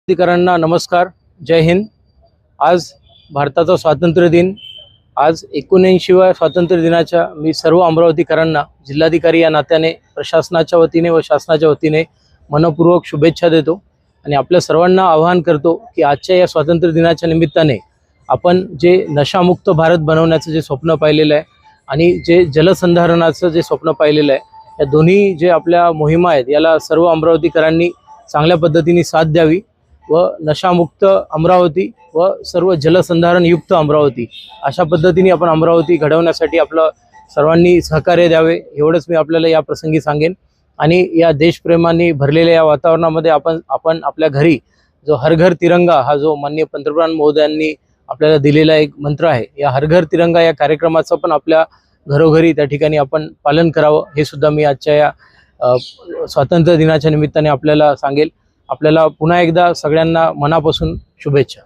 अधिकाऱ्यांना नमस्कार, जय हिंद। आज भारताचा स्वातंत्र्य दिन, आज 79व्या स्वातंत्र्य दिनाच्या मी सर्व अमरावतीकरांना जिल्हाधिकारी या नात्याने प्रशासनाच्या वतीने व शासनाच्या वतीने मनपूर्वक शुभेच्छा देतो आणि आपल्या सर्वांना आवाहन करतो की आजच्या या स्वातंत्र्य दिनाच्या निमित्ताने आपण जे नशामुक्त भारत बनवण्याचं जे स्वप्न पाहिलेलं आहे आणि जे जलसंधारणाचं जे स्वप्न पाहिलेलं आहे, या दोन्ही जे आपल्या मोहिमा आहेत याला सर्व अमरावतीकरांनी चांगल्या पद्धतीने साथ द्यावी व नशामुक्त अमरावती व सर्व जलसंधारण युक्त अमरावती अशा पद्धतीने आपण अमरावती घडवण्यासाठी आपलं सर्वांनी सहकार्य द्यावे, एवढंच मी आपल्याला या प्रसंगी सांगेन। आणि या देशप्रेमाने भरलेल्या या वातावरणामध्ये आपण आपल्या घरी जो हर घर तिरंगा हा जो माननीय पंतप्रधान महोदयांनी आपल्याला दिलेला एक मंत्र आहे, या हर घर तिरंगा या कार्यक्रमाचं पण आपल्या घरोघरी त्या ठिकाणी आपण पालन करावं, हे सुद्धा मी आजच्या या स्वातंत्र्य दिनाच्या निमित्ताने आपल्याला सांगेल। आपल्याला पुन्हा एकदा सगळ्यांना मनापासून शुभेच्छा।